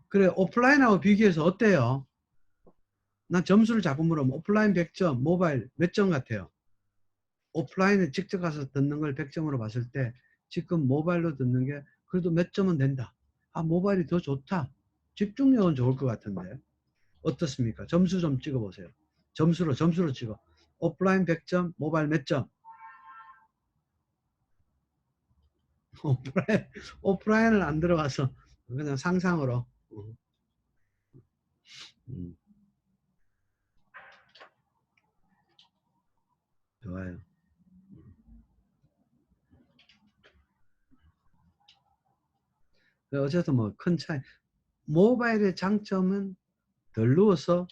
그래, 오프라인하고 비교해서 어때요? 난 점수를 자꾸 물으면 오프라인 100점, 모바일 몇 점 같아요? 오프라인에 직접 가서 듣는 걸 100점으로 봤을 때 지금 모바일로 듣는 게 그래도 몇 점은 된다. 아, 모바일이 더 좋다. 집중력은 좋을 것 같은데. 어떻습니까? 점수 좀 찍어보세요. 점수로 찍어. 오프라인 100점, 모바일 몇 점? 오프라인을 안 들어가서 그냥 상상으로. 음, 좋아요. 어쨌든 뭐 큰 차이. 모바일의 장점은 덜 누워서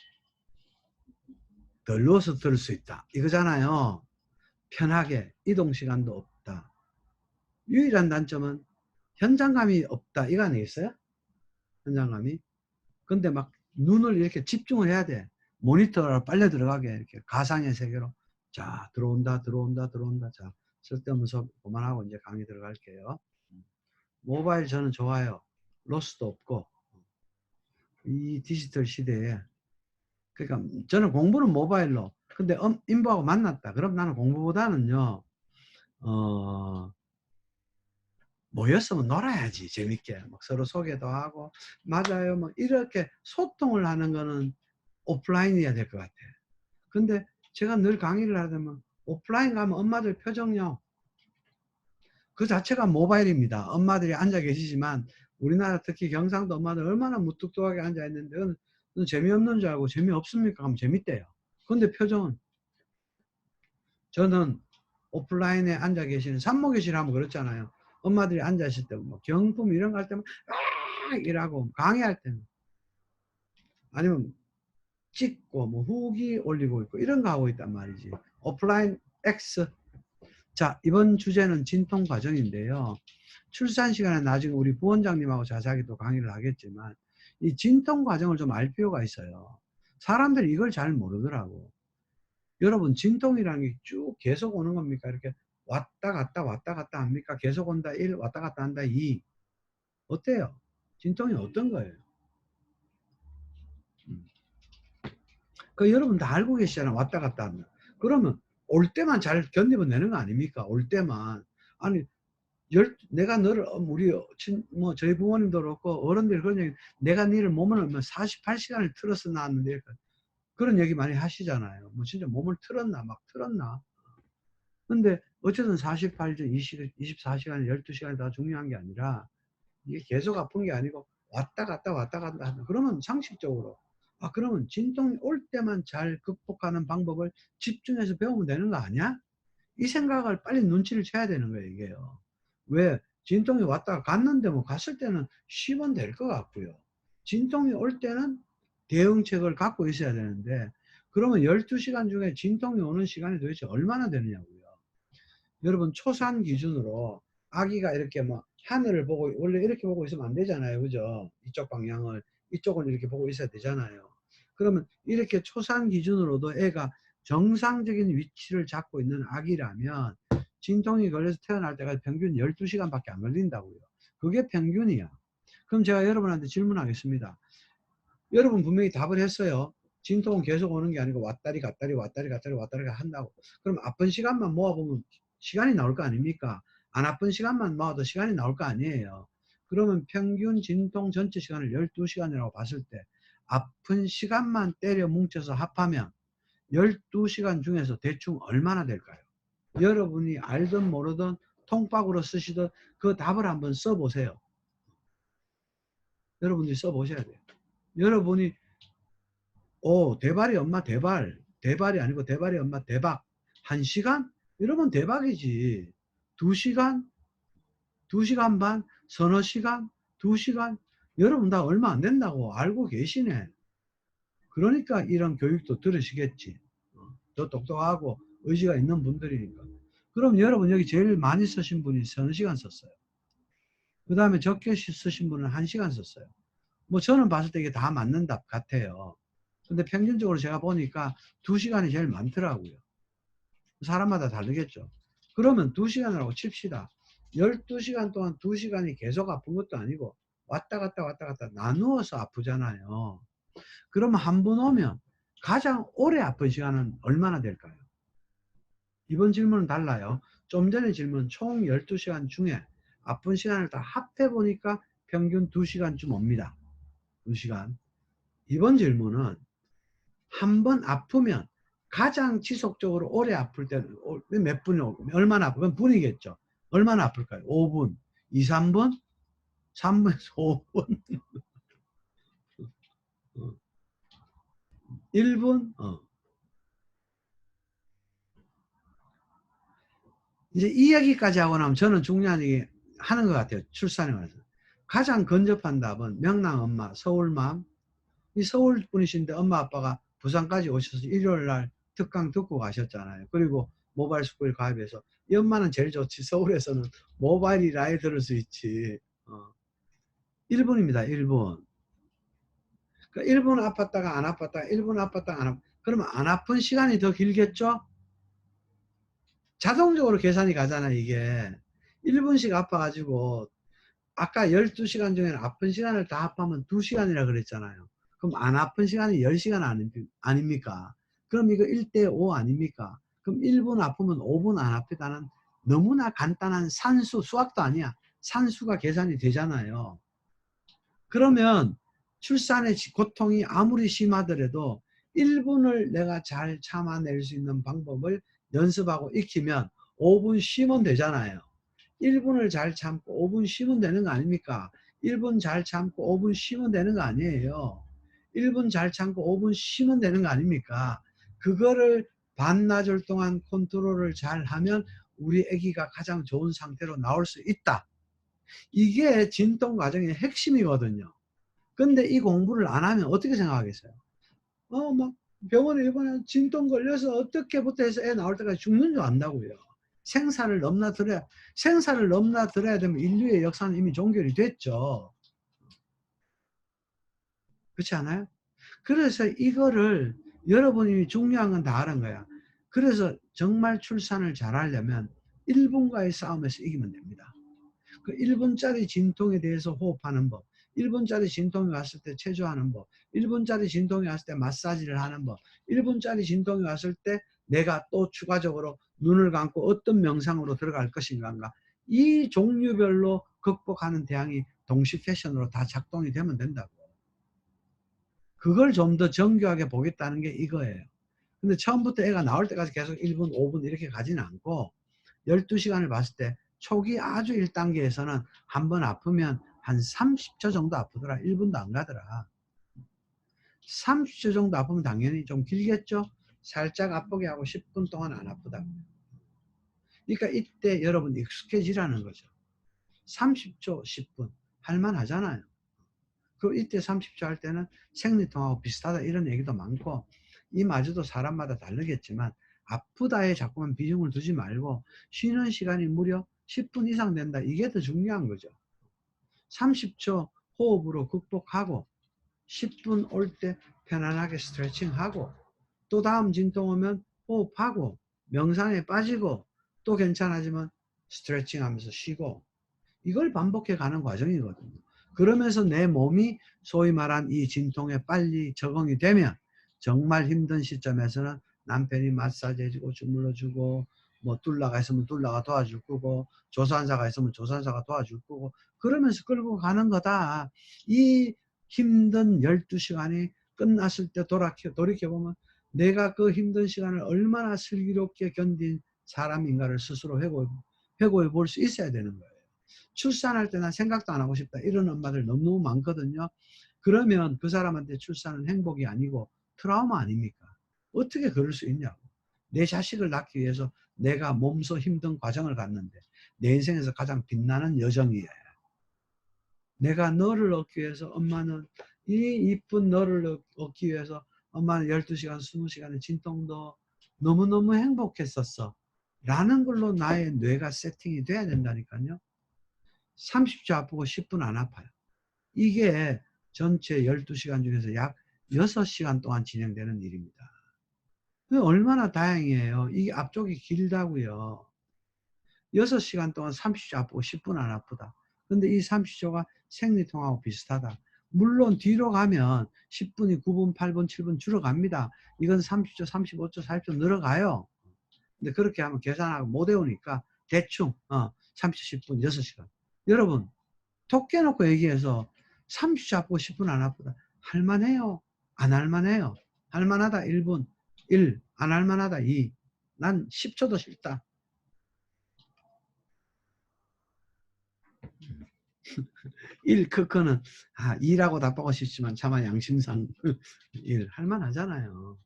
들을 수 있다. 이거잖아요. 편하게 이동 시간도 없다. 유일한 단점은 현장감이 없다. 이거 아니겠어요? 현장감이. 근데 막 눈을 이렇게 집중을 해야 돼. 모니터로 빨려 들어가게 이렇게 가상의 세계로. 자, 들어온다. 자, 쓸데없는 수업 그만하고 이제 강의 들어갈게요. 모바일 저는 좋아요. 로스도 없고. 이 디지털 시대에. 그러니까 저는 공부는 모바일로. 근데 인부하고 만났다. 그럼 나는 공부보다는요, 모였으면 놀아야지. 재밌게. 막 서로 소개도 하고. 맞아요. 뭐 이렇게 소통을 하는 거는 오프라인이어야 될 것 같아. 근데 제가 늘 강의를 하다면 오프라인 가면 엄마들 표정요. 그 자체가 모바일입니다. 엄마들이 앉아 계시지만 우리나라 특히 경상도 엄마들 얼마나 무뚝뚝하게 앉아 있는데 재미없는 줄 알고 재미없습니까? 하면 재밌대요. 근데 표정은 저는 오프라인에 앉아 계시는 산모교실 하면 그렇잖아요. 엄마들이 앉아 있을 때 뭐 경품 이런 거 할 때면 이라고 강의할 때는 아니면 찍고 뭐 후기 올리고 있고 이런 거 하고 있단 말이지. 오프라인 X. 자, 이번 주제는 진통 과정인데요. 출산 시간에 나중에 우리 부원장님하고 자세하게 또 강의를 하겠지만 이 진통 과정을 좀 알 필요가 있어요. 사람들이 이걸 잘 모르더라고. 여러분 진통이라는 게 쭉 계속 오는 겁니까? 이렇게 왔다 갔다 합니까? 계속 온다 1, 왔다 갔다 한다 2. 어때요? 진통이 어떤 거예요? 음. 그 여러분 다 알고 계시잖아. 왔다 갔다 한다. 그러면 올 때만 잘 견디면 거 아닙니까? 올 때만. 아니 내가 너를 우리 뭐 저희 부모님도 그렇고 어른들이 그런 얘기, 내가 니를 몸을 48시간을 틀어서 낳았는데 그런 얘기 많이 하시잖아요. 뭐 진짜 몸을 틀었나 막 틀었나. 근데 어쨌든 48시 24시간 12시간이 다 중요한 게 아니라 이게 계속 아픈 게 아니고 왔다 갔다 한다. 그러면 상식적으로 그러면 진통이 올 때만 잘 극복하는 방법을 집중해서 배우면 되는 거 아니야? 이 생각을 빨리 눈치를 채야 되는 거예요, 이게요. 왜? 진통이 왔다가 갔는데 뭐 갔을 때는 쉬면 될 것 같고요. 진통이 올 때는 대응책을 갖고 있어야 되는데 그러면 12시간 중에 진통이 오는 시간이 도대체 얼마나 되느냐고요. 여러분 초산 기준으로 아기가 이렇게 뭐 하늘을 보고 원래 이렇게 보고 있으면 안 되잖아요. 그죠? 이쪽 방향을 이쪽을 이렇게 보고 있어야 되잖아요. 그러면 이렇게 초산 기준으로도 애가 정상적인 위치를 잡고 있는 아기라면 진통이 걸려서 태어날 때까지 평균 12시간 밖에 안 걸린다고요. 그게 평균이야. 그럼 제가 여러분한테 질문하겠습니다. 여러분 분명히 답을 했어요. 진통은 계속 오는 게 아니고 왔다리 갔다리 한다고. 그럼 아픈 시간만 모아보면 시간이 나올 거 아닙니까? 안 아픈 시간만 모아도 시간이 나올 거 아니에요. 그러면 평균 진통 전체 시간을 12시간이라고 봤을 때 아픈 시간만 때려 뭉쳐서 합하면 12시간 중에서 대충 얼마나 될까요? 여러분이 알든 모르든 통박으로 쓰시든 그 답을 한번 써보세요. 여러분들이 써보셔야 돼요. 여러분이 대발이 엄마 대발. 대발이 아니고 대발이 엄마 대박. 1시간? 이러면 대박이지. 2시간? 2시간 반? 서너 시간? 2시간? 여러분 다 얼마 안 된다고 알고 계시네. 그러니까 이런 교육도 들으시겠지. 더 똑똑하고 의지가 있는 분들이니까. 그럼 여러분 여기 제일 많이 쓰신 분이 서너 시간 썼어요. 그 다음에 적게 쓰신 분은 1시간 썼어요. 뭐 저는 봤을 때 이게 다 맞는 답 같아요. 근데 평균적으로 제가 보니까 2시간이 제일 많더라고요. 사람마다 다르겠죠. 그러면 2시간이라고 칩시다. 12시간 동안 2시간이 계속 아픈 것도 아니고 왔다 갔다 왔다 갔다 나누어서 아프잖아요. 그러면 한 번 오면 가장 오래 아픈 시간은 얼마나 될까요? 이번 질문은 달라요. 좀 전에 질문 총 12시간 중에 아픈 시간을 다 합해 보니까 평균 2시간쯤 옵니다. 2시간. 이번 질문은 한 번 아프면 가장 지속적으로 오래 아플 때는 몇 분이 얼마나 아프면 분이겠죠. 얼마나 아플까요? 5분, 2, 3분, 3분에서 5분, 1분. 이제 이 얘기까지 하고 나면 저는 중요한 얘기 하는 것 같아요. 출산에 관해서. 가장 근접한 답은 명랑 엄마, 서울맘. 이 서울 분이신데 엄마 아빠가 부산까지 오셔서 일요일 날 특강 듣고 가셨잖아요. 그리고 모바일 스쿨 가입해서 이 엄마는 제일 좋지. 서울에서는 모바일이라 해 들을 수 있지. 1분입니다. 1분. 그러니까 1분 아팠다가 안 아팠다가 1분 아팠다가 안 아팠다가 그러면 안 아픈 시간이 더 길겠죠? 자동적으로 계산이 가잖아 이게. 1분씩 아파가지고 아까 12시간 중에는 아픈 시간을 다 합하면 2시간이라 그랬잖아요. 그럼 안 아픈 시간이 10시간 아닙니까? 그럼 이거 1대5 아닙니까? 그럼 1분 아프면 5분 안 아프다는 너무나 간단한 산수, 수학도 아니야. 산수가 계산이 되잖아요. 그러면 출산의 고통이 아무리 심하더라도 1분을 내가 잘 참아낼 수 있는 방법을 연습하고 익히면 5분 쉬면 되잖아요. 1분을 잘 참고 5분 쉬면 되는 거 아닙니까? 1분 잘 참고 5분 쉬면 되는 거 아니에요. 1분 잘 참고 5분 쉬면 되는 거 아닙니까? 그거를 반나절 동안 컨트롤을 잘 하면 우리 아기가 가장 좋은 상태로 나올 수 있다. 이게 진통 과정의 핵심이거든요. 근데 이 공부를 안 하면 어떻게 생각하겠어요? 막 병원에 입원해 진통 걸려서 어떻게부터 해서 애 나올 때까지 죽는 줄 안다고요. 생사를 넘나들어야 되면 인류의 역사는 이미 종결이 됐죠. 그렇지 않아요? 그래서 이거를 여러분이 중요한 건 다 아는 거야. 그래서 정말 출산을 잘하려면 1분과의 싸움에서 이기면 됩니다. 그 1분짜리 진통에 대해서 호흡하는 법, 1분짜리 진통이 왔을 때 체조하는 법, 1분짜리 진통이 왔을 때 마사지를 하는 법, 1분짜리 진통이 왔을 때 내가 또 추가적으로 눈을 감고 어떤 명상으로 들어갈 것인가. 이 종류별로 극복하는 대항이 동시 패션으로 다 작동이 되면 된다고. 그걸 좀 더 정교하게 보겠다는 게 이거예요. 근데 처음부터 애가 나올 때까지 계속 1분, 5분 이렇게 가지는 않고 12시간을 봤을 때 초기 아주 1단계에서는 한 번 아프면 한 30초 정도 아프더라. 1분도 안 가더라. 30초 정도 아프면 당연히 좀 길겠죠? 살짝 아프게 하고 10분 동안 안 아프다. 그러니까 이때 여러분 익숙해지라는 거죠. 30초, 10분 할만하잖아요. 그 이때 30초 할 때는 생리통하고 비슷하다 이런 얘기도 많고 이마저도 사람마다 다르겠지만 아프다에 자꾸만 비중을 두지 말고 쉬는 시간이 무려 10분 이상 된다. 이게 더 중요한 거죠. 30초 호흡으로 극복하고 10분 올 때 편안하게 스트레칭하고 또 다음 진통 오면 호흡하고 명상에 빠지고 또 괜찮아지면 스트레칭 하면서 쉬고 이걸 반복해 가는 과정이거든요. 그러면서 내 몸이 소위 말한 이 진통에 빨리 적응이 되면 정말 힘든 시점에서는 남편이 마사지 해주고 주물러 주고 뭐 뚫라가 있으면 뚫라가 도와줄 거고 조산사가 있으면 조산사가 도와줄 거고 그러면서 끌고 가는 거다. 이 힘든 12시간이 끝났을 때 돌이켜보면 내가 그 힘든 시간을 얼마나 슬기롭게 견딘 사람인가를 스스로 회고해 볼 수 있어야 되는 거예요. 출산할 때 난 생각도 안 하고 싶다. 이런 엄마들 너무너무 많거든요. 그러면 그 사람한테 출산은 행복이 아니고 트라우마 아닙니까? 어떻게 그럴 수 있냐고. 내 자식을 낳기 위해서 내가 몸소 힘든 과정을 갔는데 내 인생에서 가장 빛나는 여정이에요. 내가 너를 얻기 위해서 엄마는 이 이쁜 너를 얻기 위해서 엄마는 12시간, 20시간의 진통도 너무너무 행복했었어. 라는 걸로 나의 뇌가 세팅이 돼야 된다니까요. 30초 아프고 10분 안 아파요. 이게 전체 12시간 중에서 약 6시간 동안 진행되는 일입니다. 얼마나 다행이에요. 이게 앞쪽이 길다고요. 6시간 동안 30초 아프고 10분 안 아프다. 근데 이 30초가 생리통하고 비슷하다. 물론 뒤로 가면 10분이 9분, 8분, 7분 줄어갑니다. 이건 30초, 35초, 40초 늘어가요. 근데 그렇게 하면 계산하고 못 외우니까 대충 30초, 10분, 6시간. 여러분 톡 깨놓고 얘기해서 30초 아프고 10분 안 아프다. 할만해요? 안 할만해요? 할만하다 1분 1, 안 할만하다 2, 난 10초도 싫다. 1 크크는 2라고 답하고 싶지만 차마 양심상 1 할만하잖아요.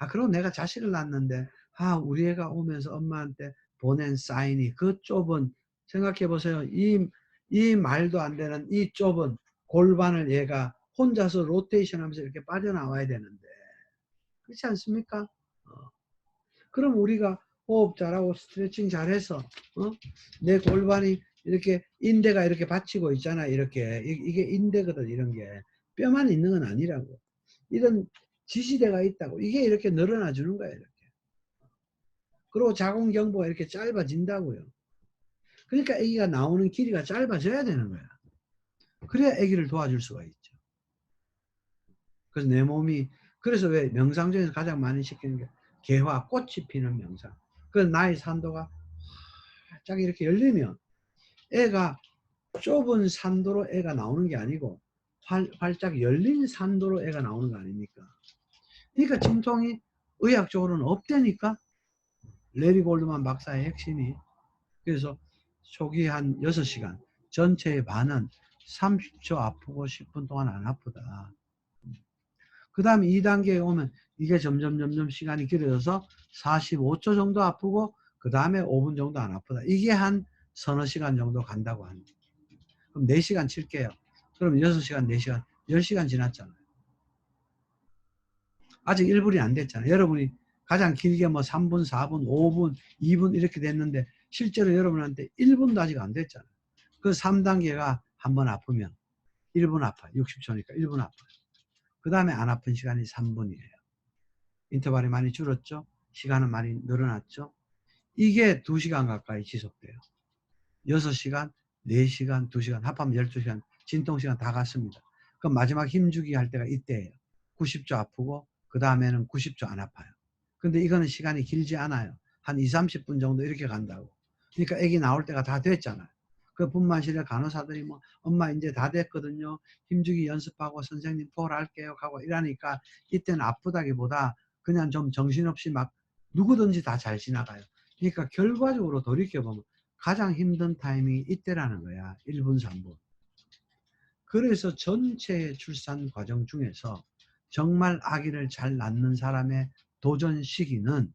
그리고 내가 자식을 낳았는데 우리 애가 오면서 엄마한테 보낸 사인이 그 좁은, 생각해 보세요. 이 말도 안 되는 이 좁은 골반을 얘가 혼자서 로테이션 하면서 이렇게 빠져나와야 되는데 그렇지 않습니까? 그럼 우리가 호흡 잘하고 스트레칭 잘해서 내 골반이 이렇게 인대가 이렇게 받치고 있잖아. 이렇게 이게 인대거든. 이런 게 뼈만 있는 건 아니라고. 이런 지지대가 있다고. 이게 이렇게 늘어나 주는 거야. 이렇게. 그리고 자궁경부가 이렇게 짧아진다고요. 그러니까 아기가 나오는 길이가 짧아져야 되는 거야. 그래야 아기를 도와줄 수가 있죠. 그래서 내 몸이, 그래서 왜 명상 중에서 가장 많이 시키는 게 개화, 꽃이 피는 명상. 그 나의 산도가 활짝 이렇게 열리면 애가 좁은 산도로 애가 나오는 게 아니고 활짝 열린 산도로 애가 나오는 거 아닙니까? 그러니까 진통이 의학적으로는 없다니까. 레리 골드만 박사의 핵심이. 그래서 초기 한 6시간, 전체의 반은 30초 아프고 10분 동안 안 아프다. 그 다음에 2단계에 오면 이게 점점 시간이 길어져서 45초 정도 아프고 그 다음에 5분 정도 안 아프다. 이게 한 서너 시간 정도 간다고 합니다. 그럼 4시간 칠게요. 그럼 6시간, 4시간, 10시간 지났잖아요. 아직 1분이 안 됐잖아요. 여러분이 가장 길게 뭐 3분, 4분, 5분, 2분 이렇게 됐는데 실제로 여러분한테 1분도 아직 안 됐잖아요. 그 3단계가 한번 아프면 1분 아파요. 60초니까 1분 아파요. 그 다음에 안 아픈 시간이 3분이에요. 인터벌이 많이 줄었죠? 시간은 많이 늘어났죠? 이게 2시간 가까이 지속돼요. 6시간, 4시간, 2시간, 합하면 12시간, 진통시간 다 갔습니다. 그럼 마지막 힘주기 할 때가 이때예요. 90초 아프고 그 다음에는 90초 안 아파요. 근데 이거는 시간이 길지 않아요. 한 2, 30분 정도 이렇게 간다고. 그러니까 애기 나올 때가 다 됐잖아요. 그 분만실에 간호사들이 뭐 엄마 이제 다 됐거든요. 힘주기 연습하고 선생님 폴 할게요 하고 이러니까 이때는 아프다기보다 그냥 좀 정신없이 막 누구든지 다 잘 지나가요. 그러니까 결과적으로 돌이켜보면 가장 힘든 타이밍이 이때라는 거야. 1분, 3분. 그래서 전체 출산 과정 중에서 정말 아기를 잘 낳는 사람의 도전 시기는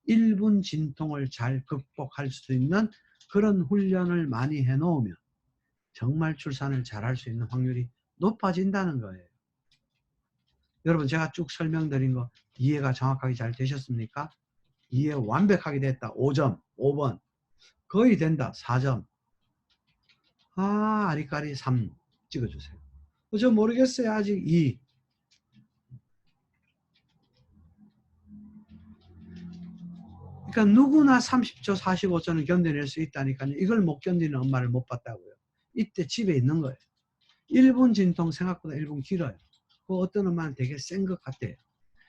1분 진통을 잘 극복할 수 있는 그런 훈련을 많이 해놓으면 정말 출산을 잘할 수 있는 확률이 높아진다는 거예요. 여러분 제가 쭉 설명드린 거 이해가 정확하게 잘 되셨습니까? 이해 완벽하게 됐다. 5점, 5번. 거의 된다. 4점. 아리까리 3 찍어주세요. 저 모르겠어요. 아직 2. 그러니까 누구나 30초, 45초는 견뎌낼 수 있다니까요. 이걸 못 견디는 엄마를 못 봤다고요. 이때 집에 있는 거예요. 1분 진통 생각보다 1분 길어요. 그 어떤 엄마는 되게 센 것 같아요.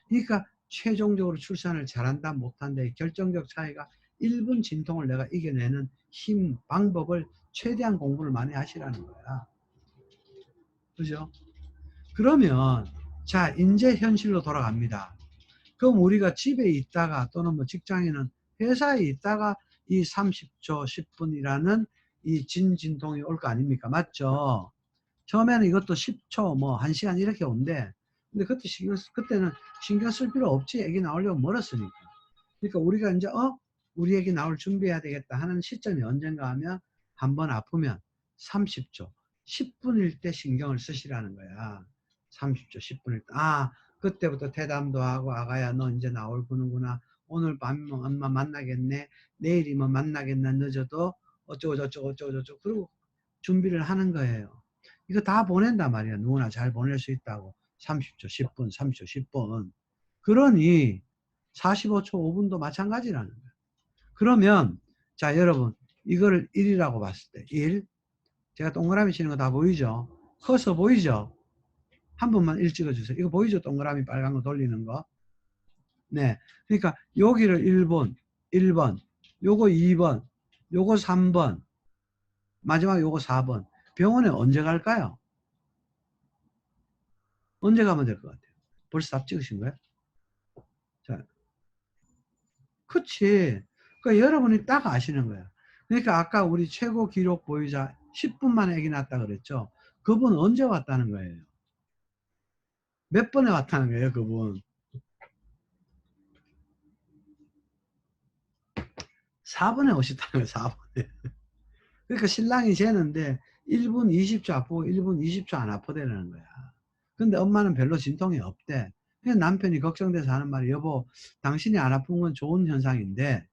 그러니까 최종적으로 출산을 잘한다 못한다의 결정적 차이가 1분 진통을 내가 이겨내는 힘, 방법을 최대한 공부를 많이 하시라는 거야. 그죠? 그러면 자 이제 현실로 돌아갑니다. 그럼 우리가 집에 있다가 또는 뭐 직장에는 회사에 있다가 이 30초 10분이라는 이 진통이 올 거 아닙니까? 맞죠? 처음에는 이것도 10초 뭐 1시간 이렇게 온대. 근데 그때는 신경 쓸 필요 없지. 애기 나오려고 멀었으니까. 그러니까 우리가 이제 우리 애기 나올 준비해야 되겠다 하는 시점이 언젠가 하면 한번 아프면 30초 10분일 때 신경을 쓰시라는 거야. 30초 10분일 때 그때부터 대담도 하고 아가야 너 이제 나올 거는구나. 오늘 밤 엄마 만나겠네. 내일이면 만나겠나 늦어도 어쩌고 저쩌고 어쩌고 저쩌고 그리고 준비를 하는 거예요. 이거 다 보낸단 말이야. 누구나 잘 보낼 수 있다고. 30초 10분 30초 10분. 그러니 45초 5분도 마찬가지라는 거예요. 그러면 자 여러분 이거를 1이라고 봤을 때 1, 제가 동그라미 치는 거 다 보이죠? 커서 보이죠? 한 번만 1 찍어 주세요. 이거 보이죠? 동그라미 빨간 거 돌리는 거. 네. 그러니까 여기를 1번, 1번, 요거 2번, 요거 3번, 마지막 요거 4번. 병원에 언제 갈까요? 언제 가면 될 것 같아요? 벌써 답 찍으신 거예요? 자, 그치. 그러니까 여러분이 딱 아시는 거예요. 그러니까 아까 우리 최고 기록 보유자 10분 만에 아기 낳았다 그랬죠? 그분 언제 왔다는 거예요? 몇 번에 왔다는 거예요, 그분? 4번에 오셨다는 거예요, 4번에. 그러니까 신랑이 재는데 1분 20초 아프고 1분 20초 안 아프다는 거야. 근데 엄마는 별로 진통이 없대. 그래서 남편이 걱정돼서 하는 말이, 여보, 당신이 안 아픈 건 좋은 현상인데,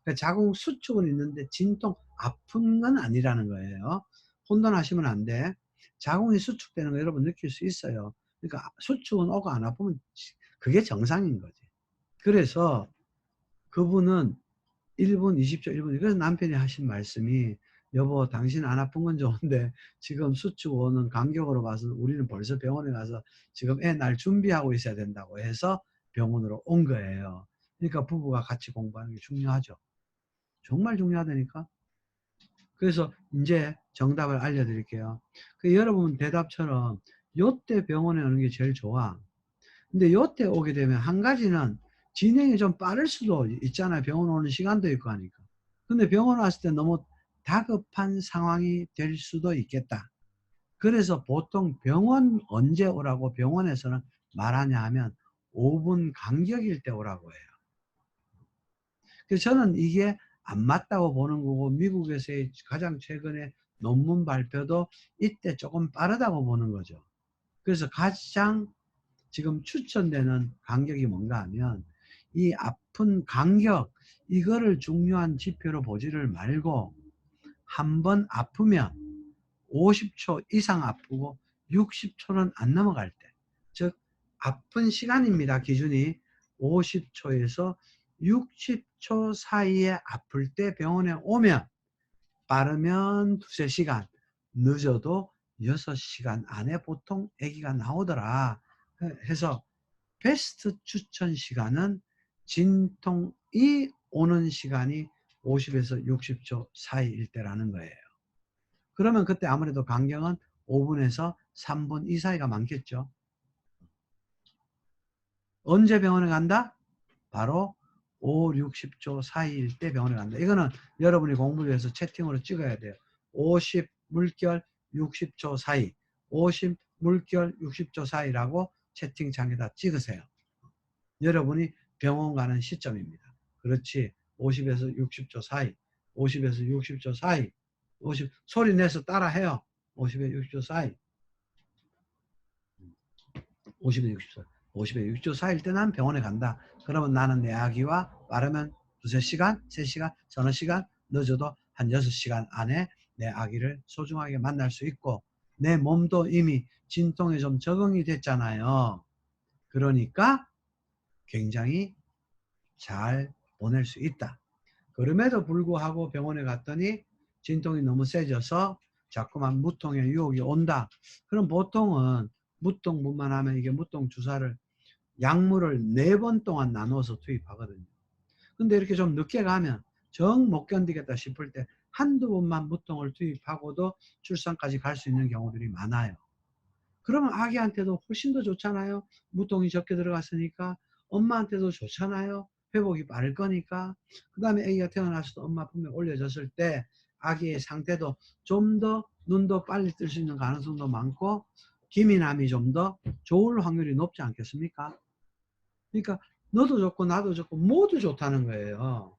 그러니까 자궁 수축은 있는데 진통 아픈 건 아니라는 거예요. 혼돈하시면 안 돼. 자궁이 수축되는 거 여러분 느낄 수 있어요. 그러니까 수축은 오고 안 아프면 그게 정상인 거지. 그래서 그분은 1분 20초 1분, 그래서 남편이 하신 말씀이, 여보 당신 안 아픈 건 좋은데 지금 수축 오는 간격으로 봐서 우리는 벌써 병원에 가서 지금 애 낳을 준비하고 있어야 된다고 해서 병원으로 온 거예요. 그러니까 부부가 같이 공부하는 게 중요하죠. 정말 중요하다니까. 그래서 이제 정답을 알려드릴게요. 그 여러분 대답처럼 요때 병원에 오는 게 제일 좋아. 근데 요때 오게 되면 한 가지는 진행이 좀 빠를 수도 있잖아요. 병원 오는 시간도 있고 하니까. 근데 병원 왔을 때 너무 다급한 상황이 될 수도 있겠다. 그래서 보통 병원 언제 오라고 병원에서는 말하냐 하면 5분 간격일 때 오라고 해요. 그래서 저는 이게 안 맞다고 보는 거고, 미국에서의 가장 최근에 논문 발표도 이때 조금 빠르다고 보는 거죠. 그래서 가장 지금 추천되는 간격이 뭔가 하면, 이 아픈 간격, 이거를 중요한 지표로 보지를 말고 한 번 아프면 50초 이상 아프고 60초는 안 넘어갈 때, 즉 아픈 시간입니다. 기준이 50초에서 60초 사이에 아플 때 병원에 오면, 빠르면 2~3시간, 늦어도 6시간 안에 보통 아기가 나오더라 해서, 베스트 추천 시간은 진통이 오는 시간이 50에서 60초 사이일 때라는 거예요. 그러면 그때 아무래도 간격은 5분에서 3분 이 사이가 많겠죠. 언제 병원에 간다? 바로 5, 60초 사이일 때 병원에 간다. 이거는 여러분이 공부를 해서 채팅으로 찍어야 돼요. 50 물결 60초 사이, 50 물결 60초 사이라고 채팅창에다 찍으세요. 여러분이 병원 가는 시점입니다. 그렇지. 50에서 60초 사이, 50에서 60초 사이, 50, 소리 내서 따라 해요. 50에서 60초 사이, 50에서 60초, 50에서 60초 사이일 때 난 병원에 간다. 그러면 나는 내 아기와 빠르면 2~3시간, 3시간, 서너 시간, 늦어도 한 6시간 안에 내 아기를 소중하게 만날 수 있고, 내 몸도 이미 진통에 좀 적응이 됐잖아요. 그러니까 굉장히 잘 보낼 수 있다. 그럼에도 불구하고 병원에 갔더니 진통이 너무 세져서 자꾸만 무통의 유혹이 온다. 그럼 보통은 무통분만 하면, 이게 무통 주사를, 약물을 4번 동안 나눠서 투입하거든요. 근데 이렇게 좀 늦게 가면 정 못 견디겠다 싶을 때 한두 번만 무통을 투입하고도 출산까지 갈 수 있는 경우들이 많아요. 그러면 아기한테도 훨씬 더 좋잖아요. 무통이 적게 들어갔으니까. 엄마한테도 좋잖아요. 회복이 빠를 거니까. 그 다음에 아기가 태어나서도 엄마 품에 올려졌을 때 아기의 상태도 좀 더, 눈도 빨리 뜰 수 있는 가능성도 많고, 기민함이 좀 더 좋을 확률이 높지 않겠습니까? 그러니까 너도 좋고 나도 좋고 모두 좋다는 거예요.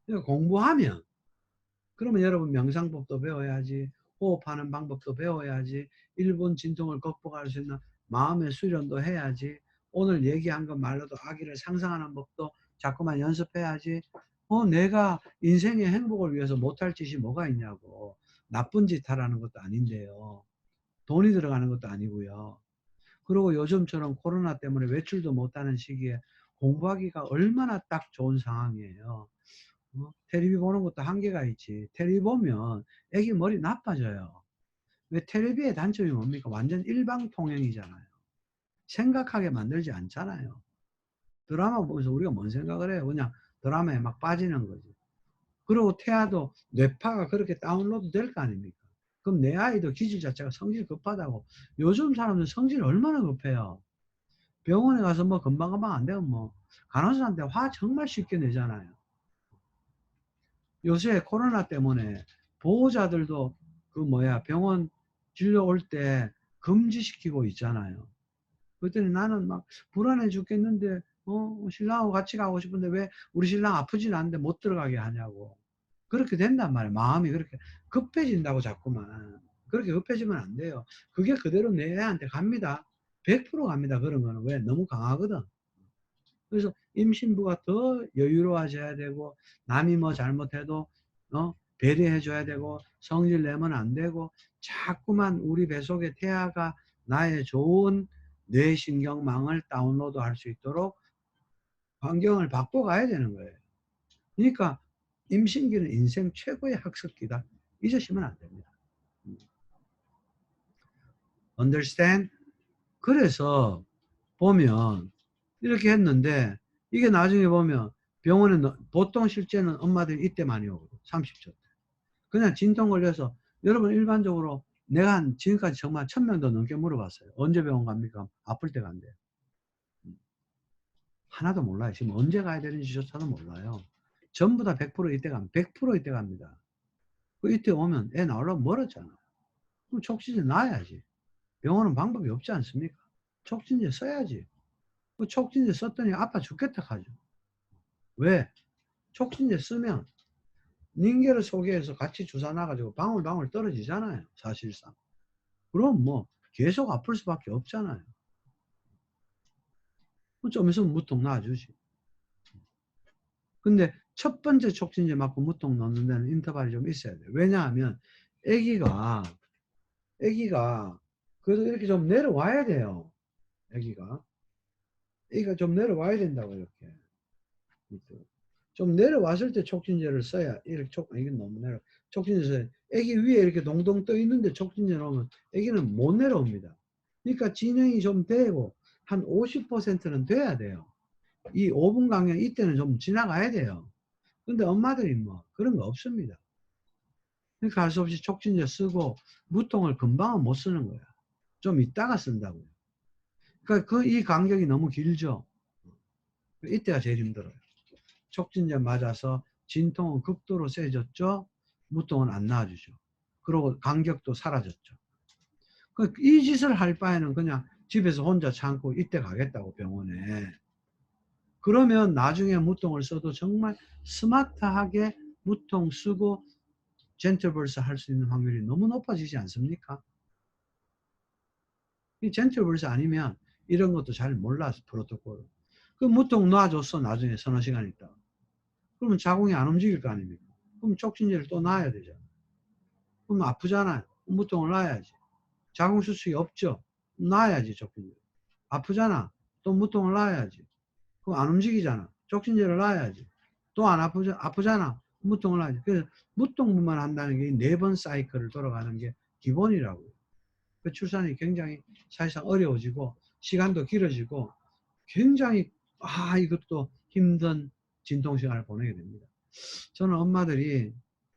그러니까 공부하면, 그러면 여러분 명상법도 배워야지, 호흡하는 방법도 배워야지, 1분 진통을 극복할 수 있는 마음의 수련도 해야지, 오늘 얘기한 것 말로도 아기를 상상하는 법도 자꾸만 연습해야지. 내가 인생의 행복을 위해서 못할 짓이 뭐가 있냐고. 나쁜 짓 하라는 것도 아닌데요. 돈이 들어가는 것도 아니고요. 그리고 요즘처럼 코로나 때문에 외출도 못하는 시기에 공부하기가 얼마나 딱 좋은 상황이에요. 텔레비 보는 것도 한계가 있지. 텔레비 보면 애기 머리 나빠져요. 왜 텔레비의 단점이 뭡니까? 완전 일방통행이잖아요. 생각하게 만들지 않잖아요. 드라마 보면서 우리가 뭔 생각을 해요? 그냥 드라마에 막 빠지는 거지. 그리고 태아도 뇌파가 그렇게 다운로드 될 거 아닙니까? 그럼 내 아이도 기질 자체가 성질 급하다고. 요즘 사람들 성질 얼마나 급해요. 병원에 가서 뭐 금방금방 안 되면 뭐 간호사한테 화 정말 쉽게 내잖아요. 요새 코로나 때문에 보호자들도 그 뭐야 병원 진료 올 때 금지시키고 있잖아요. 그랬더니 나는 막 불안해 죽겠는데 신랑하고 같이 가고 싶은데 왜 우리 신랑 아프진 않은데 못 들어가게 하냐고. 그렇게 된단 말이에요. 마음이 그렇게 급해진다고 자꾸만. 그렇게 급해지면 안 돼요. 그게 그대로 내 애한테 갑니다. 100% 갑니다. 그런 거는. 왜? 너무 강하거든. 그래서 임신부가 더 여유로워져야 되고, 남이 뭐 잘못해도 배려해 줘야 되고, 성질 내면 안 되고, 자꾸만 우리 뱃속의 태아가 나의 좋은 뇌신경망을 다운로드 할 수 있도록 환경을 바꿔 가야 되는 거예요. 그러니까 임신기는 인생 최고의 학습기다. 잊으시면 안 됩니다. understand? 그래서 보면 이렇게 했는데 이게 나중에 보면 병원에 보통 실제는 엄마들이 이때 많이 오거든. 30초 때. 그냥 진통 걸려서 여러분 일반적으로 내가 한 지금까지 정말 1000명도 넘게 물어봤어요. 언제 병원 갑니까? 아플 때 간대요. 하나도 몰라요. 지금 언제 가야 되는지조차도 몰라요. 전부 다 100% 이때 갑니다. 100% 이때 갑니다. 그 이때 오면 애 나오려면 멀었잖아. 그럼 촉진제 놔야지. 병원은 방법이 없지 않습니까? 촉진제 써야지. 그 촉진제 썼더니 아파 죽겠다 하죠. 왜? 촉진제 쓰면 닌겔을 속에서 같이 주사 놔가지고 방울방울 떨어지잖아요. 사실상. 그럼 뭐 계속 아플 수밖에 없잖아요. 좀 있으면 무통 놔주지. 근데 첫 번째 촉진제 맞고 무통 넣는 데는 인터벌이 좀 있어야 돼요. 왜냐하면 아기가 그래도 이렇게 좀 내려와야 돼요. 아기가 좀 내려와야 된다고 이렇게. 좀 내려왔을 때 촉진제를 써야 이렇게 이게 너무 촉진제 써야 애기 위에 이렇게 동동 떠 있는데 촉진제 넣으면 애기는 못 내려옵니다. 그러니까 진행이 좀 되고 한 50%는 돼야 돼요. 이 5분 강연 이때는 좀 지나가야 돼요. 근데 엄마들이 뭐 그런 거 없습니다. 그러니까 할 수 없이 촉진제 쓰고 무통을 금방은 못 쓰는 거야. 좀 이따가 쓴다고요. 그러니까 이 간격이 너무 길죠. 이때가 제일 힘들어요. 촉진제 맞아서 진통은 극도로 세졌죠. 무통은 안 나아지죠. 그리고 간격도 사라졌죠. 이 짓을 할 바에는 그냥 집에서 혼자 참고 이때 가겠다고 병원에. 그러면 나중에 무통을 써도 정말 스마트하게 무통 쓰고 젠틀벌스 할 수 있는 확률이 너무 높아지지 않습니까? 이 젠틀벌스 아니면 이런 것도 잘 몰라서 프로토콜을. 그 무통 놔줬어 나중에 서너 시간 있다가. 그러면 자궁이 안 움직일 거 아닙니까? 그럼 촉진제를 또 놔야 되잖아. 그럼 아프잖아요. 무통을 놔야지. 자궁 수축이 없죠. 놔야지 촉진제. 아프잖아. 또 무통을 놔야지. 그럼 안 움직이잖아. 촉진제를 놔야지. 또 안 아프잖아. 무통을 놔야지. 그래서 무통만 한다는 게 4번 사이클을 돌아가는 게 기본이라고요. 그 출산이 굉장히 사실상 어려워지고 시간도 길어지고 굉장히 이것도 힘든 진통 시간을 보내게 됩니다. 저는 엄마들이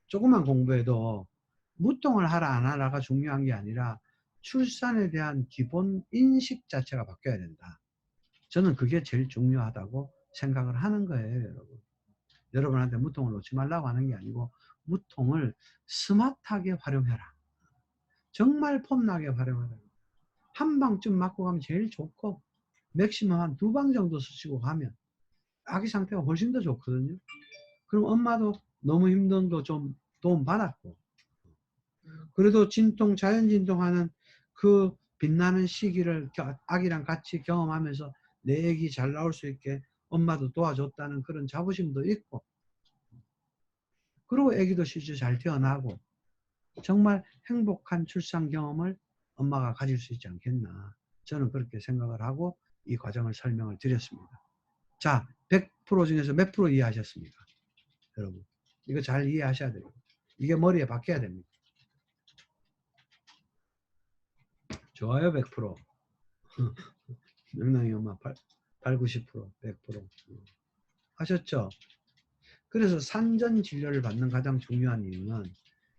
조금만 공부해도 무통을 하라 안 하라가 중요한 게 아니라 출산에 대한 기본 인식 자체가 바뀌어야 된다. 저는 그게 제일 중요하다고 생각을 하는 거예요, 여러분. 여러분한테 무통을 놓지 말라고 하는 게 아니고 무통을 스마트하게 활용해라. 정말 폼나게 활용해라. 한 방쯤 맞고 가면 제일 좋고 맥시멈 한 2방 정도 쓰시고 가면 아기 상태가 훨씬 더 좋거든요. 그럼 엄마도 너무 힘든 거 좀 도움 받았고 그래도 자연 진통하는 그 빛나는 시기를 아기랑 같이 경험하면서 내 애기 잘 나올 수 있게 엄마도 도와줬다는 그런 자부심도 있고 그리고 애기도 실제 잘 태어나고 정말 행복한 출산 경험을 엄마가 가질 수 있지 않겠나 저는 그렇게 생각을 하고 이 과정을 설명을 드렸습니다. 자, 100% 중에서 몇 프로 이해하셨습니까? 여러분 이거 잘 이해하셔야 돼요. 이게 머리에 박혀야 됩니다. 좋아요 100%. 명랑이 엄마 8, 90%, 100% 하셨죠? 그래서 산전 진료를 받는 가장 중요한 이유는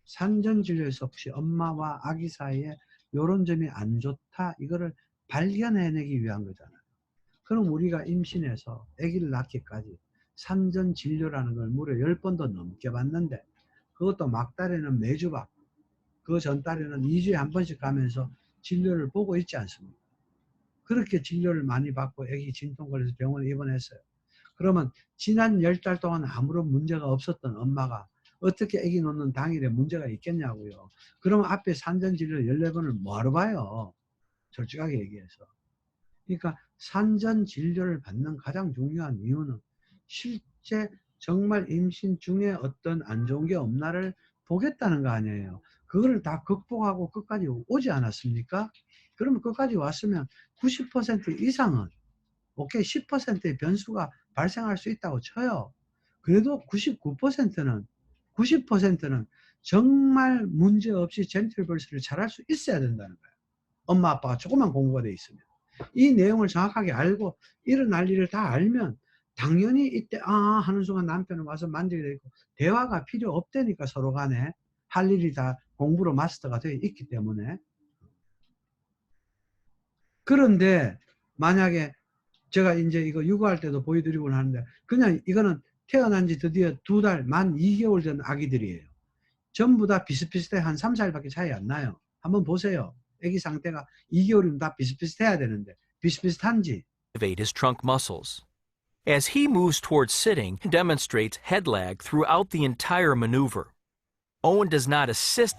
산전 진료에서 혹시 엄마와 아기 사이에 요런 점이 안 좋다 이거를 발견해내기 위한 거잖아요. 그럼 우리가 임신해서 아기를 낳기까지 산전 진료라는 걸 무려 10번도 넘게 받는데 그것도 막달에는 매주 받고 그 전달에는 2주에 한 번씩 가면서 진료를 보고 있지 않습니까? 그렇게 진료를 많이 받고 아기 진통 걸려서 병원에 입원했어요. 그러면 지난 10달 동안 아무런 문제가 없었던 엄마가 어떻게 아기 놓는 당일에 문제가 있겠냐고요. 그러면 앞에 산전진료 14번을 뭐하러 봐요. 솔직하게 얘기해서. 그러니까 산전진료를 받는 가장 중요한 이유는 실제 정말 임신 중에 어떤 안 좋은 게 없나를 보겠다는 거 아니에요. 그거를 다 극복하고 끝까지 오지 않았습니까? 그러면 끝까지 왔으면 90% 이상은 오케이 10%의 변수가 발생할 수 있다고 쳐요. 그래도 99%는 90%는 정말 문제없이 젠틀벌스를 잘할 수 있어야 된다는 거예요. 엄마 아빠가 조금만 공부가 돼 있으면. 이 내용을 정확하게 알고 일어날 일을 다 알면 당연히 이때 아 하는 순간 남편은 와서 만지게 되고 대화가 필요 없다니까 서로 간에 할 일이 다 공부로 마스터가 되어 있기 때문에. 그런데 만약에 제가 이제 이거 육아할 때도 보여드리곤 하는데 그냥 이거는 태어난 지 드디어 2달 만 2개월 된 아기들이에요. 전부 다 비슷비슷해. 한 3, 4일밖에 차이 안 나요. 한번 보세요. 아기 상태가 2개월이면 다 비슷비슷해야 되는데 비슷비슷한지. Activate his trunk muscles. As he moves towards sitting, demonstrates head lag throughout the entire maneuver. Owen does not assist.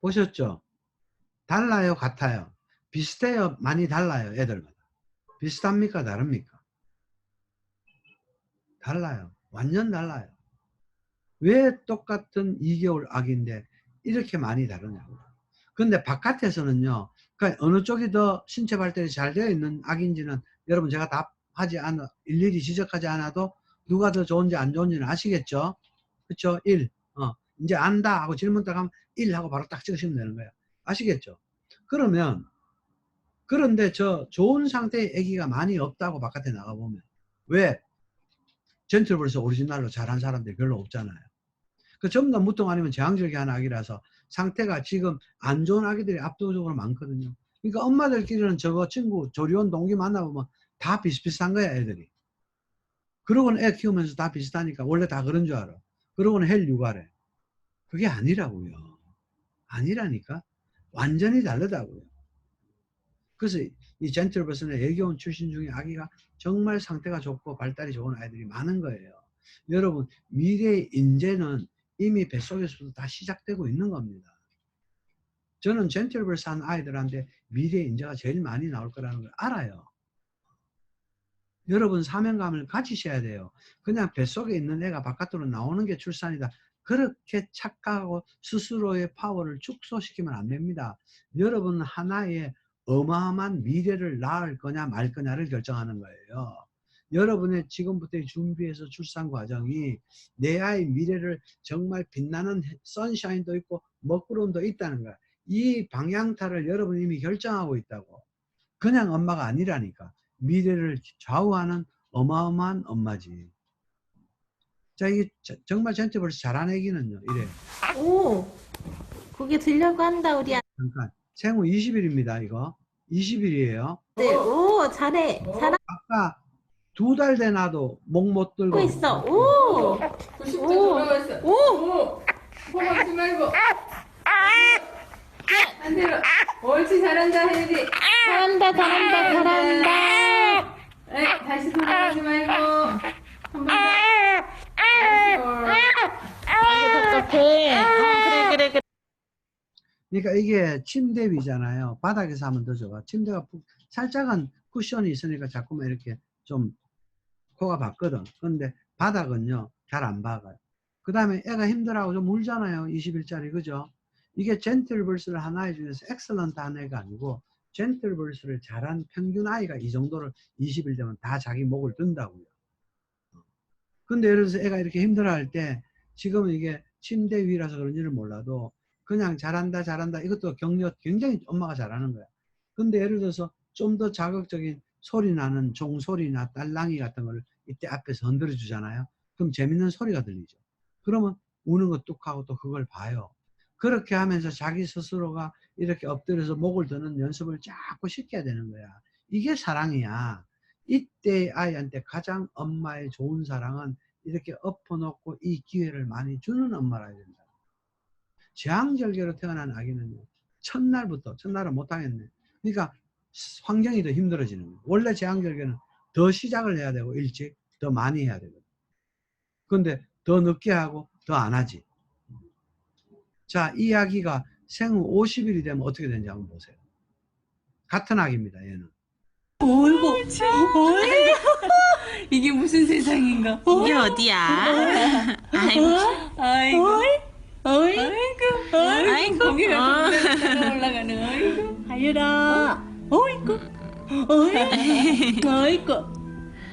보셨죠? 달라요, 같아요? 비슷해요, 많이 달라요, 애들마다. 비슷합니까, 다릅니까? 달라요. 완전 달라요. 왜 똑같은 2개월 아기인데 이렇게 많이 다르냐고. 근데 바깥에서는요, 그러니까 어느 쪽이 더 신체 발달이 잘 되어 있는 아기인지는 여러분 제가 답하지 않아, 일일이 지적하지 않아도 누가 더 좋은지 안 좋은지는 아시겠죠? 그쵸? 1. 이제 안다 하고 질문 딱 하면 1 하고 바로 딱 찍으시면 되는 거예요. 아시겠죠? 그러면, 그런데 저 좋은 상태의 아기가 많이 없다고 바깥에 나가보면. 왜? 젠틀벌스 오리지널로 잘한 사람들이 별로 없잖아요. 그 전부 다 무통 아니면 제왕절개한 아기라서 상태가 지금 안 좋은 아기들이 압도적으로 많거든요. 그러니까 엄마들끼리는 저거 친구 조리원 동기 만나보면 다 비슷비슷한 거야 애들이. 그러고는 애 키우면서 다 비슷하니까 원래 다 그런 줄 알아. 그러고는 헬 육아래. 그게 아니라고요. 아니라니까. 완전히 다르다고요. 그래서 이 젠틀버스는 애교원 출신 중에 아기가 정말 상태가 좋고 발달이 좋은 아이들이 많은 거예요. 여러분 미래의 인재는 이미 뱃속에서도 다 시작되고 있는 겁니다. 저는 젠틀버스 한 아이들한테 미래의 인재가 제일 많이 나올 거라는 걸 알아요. 여러분 사명감을 가지셔야 돼요. 그냥 뱃속에 있는 애가 바깥으로 나오는 게 출산이다. 그렇게 착각하고 스스로의 파워를 축소시키면 안 됩니다. 여러분 하나의 어마어마한 미래를 낳을 거냐 말 거냐를 결정하는 거예요. 여러분의 지금부터의 준비해서 출산 과정이 내 아이 미래를 정말 빛나는 선샤인도 있고 먹구름도 있다는 거야. 이 방향타를 여러분이 이미 결정하고 있다고. 그냥 엄마가 아니라니까. 미래를 좌우하는 어마어마한 엄마지. 자, 이게 정말 젠틀벌스 잘한 애기는요, 이래요. 오, 그게 들려고 한다, 우리 잠깐. 생후 20일입니다, 이거. 20일이에요. 아들. 오, 잘해. 잘하고 아까 2달 돼 나도 목 못 들고. 있어. 오, 90도 돌아갔어. 오! 호박지 말고. 반대로. 옳지, 잘한다, 혜리. 잘한다, 잘한다, 잘한다. 에, 다시 돌아가지 말고. 한 번 더. 이게 답답해. 그래, 그래. 그러니까 이게 침대 위잖아요. 바닥에서 하면 더 좋아. 침대가 살짝은 쿠션이 있으니까 자꾸만 이렇게 좀 코가 박거든. 근데 바닥은요, 잘 안 박아요. 그 다음에 애가 힘들어하고 좀 울잖아요. 20일짜리, 그죠? 이게 젠틀벌스를 한 아이 중에서 엑셀런트 한 애가 아니고 젠틀벌스를 잘한 평균 아이가 이 정도를 20일 되면 다 자기 목을 든다고요. 근데 예를 들어서 애가 이렇게 힘들어할 때 지금은 이게 침대 위라서 그런지는 몰라도 그냥 잘한다 잘한다 이것도 격려 굉장히 엄마가 잘하는 거야. 근데 예를 들어서 좀 더 자극적인 소리 나는 종소리나 딸랑이 같은 걸 이때 앞에서 흔들어 주잖아요. 그럼 재밌는 소리가 들리죠. 그러면 우는 거 뚝 하고 또 그걸 봐요. 그렇게 하면서 자기 스스로가 이렇게 엎드려서 목을 드는 연습을 자꾸 시켜야 되는 거야. 이게 사랑이야. 이때 아이한테 가장 엄마의 좋은 사랑은 이렇게 엎어놓고 이 기회를 많이 주는 엄마라 해야 된다. 재앙절개로 태어난 아기는요, 첫날은 못하겠네. 그러니까 환경이 더 힘들어지는 거예요. 원래 재앙절개는 더 시작을 해야 되고 일찍 더 많이 해야 되거든. 근데 더 늦게 하고 더 안 하지. 자, 이 아기가 생후 50일이 되면 어떻게 되는지 한번 보세요. 같은 아기입니다, 얘는. 어이구, 이게 무슨 세상인가? 이게 어디야? 아이고. 아이고, 아이고, 아이고. 거기 가서 올라가는 아이고. 하유라, 어이구, 어이구, 어이구, 어이구.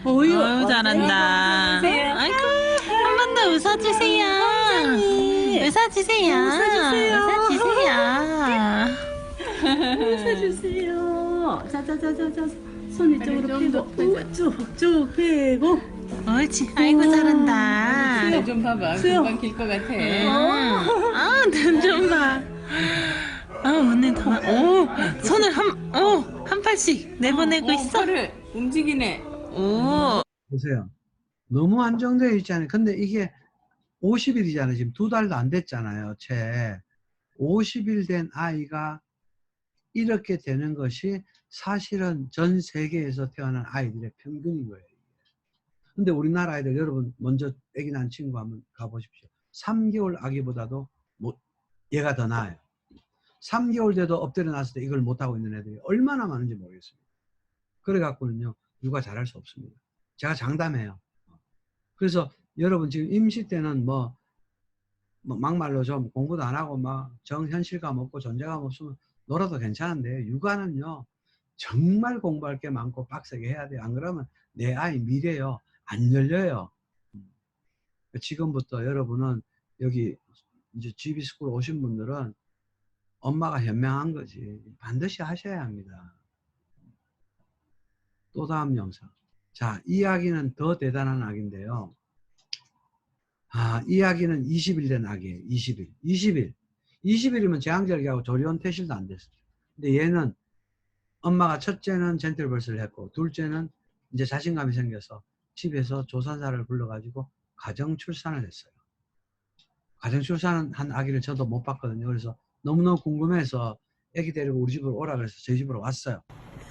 어유 잘한다. 아이고 한 번 더 웃어주세요. 웃어주세요. 웃어주세요. 웃어주세요. 자자자자자, 손 이쪽으로 펴고, 쭉쭉 펴고. 옳지. 아이고 잘한다. 수영 좀 봐봐. 금방 길 것 같아. 눈 좀 봐. 웃는 더. 오, 손을 한 팔씩 내보내고 있어. 팔을 움직이네. 오. 보세요. 너무 안정되어 있잖아요. 근데 이게 50일이잖아요. 지금 2달도 안 됐잖아요. 채 50일 된 아이가 이렇게 되는 것이 사실은 전 세계에서 태어난 아이들의 평균인 거예요. 근데 우리나라 아이들, 여러분 먼저 아기 낳은 친구 한번 가보십시오. 3개월 아기보다도 얘가 더 나아요. 3개월 돼도 엎드려 놨을 때 이걸 못하고 있는 애들이 얼마나 많은지 모르겠습니다. 그래 갖고는요, 육아 잘할 수 없습니다. 제가 장담해요. 그래서 여러분 지금 임시 때는 뭐 막말로 좀 공부도 안 하고 막 정현실감 없고 존재감 없으면 놀아도 괜찮은데, 육아는요 정말 공부할 게 많고 빡세게 해야 돼요. 안 그러면 내 아이 미래요 안 열려요. 지금부터 여러분은 여기 이제 GB스쿨 오신 분들은 엄마가 현명한 거지 반드시 하셔야 합니다. 또 다음 영상. 자, 이 아기는 더 대단한 아기인데요. 이 아기는 20일 된 아기예요. 20일이면 재앙절개하고 조리원 퇴실도 안 됐어요. 근데 얘는 엄마가 첫째는 젠틀벌스를 했고 둘째는 이제 자신감이 생겨서 집에서 조산사를 불러가지고 가정 출산을 했어요. 가정 출산한 아기를 저도 못 봤거든요. 그래서 너무너무 궁금해서 아기 데리고 우리 집으로 오라 그래서 저희 집으로 왔어요.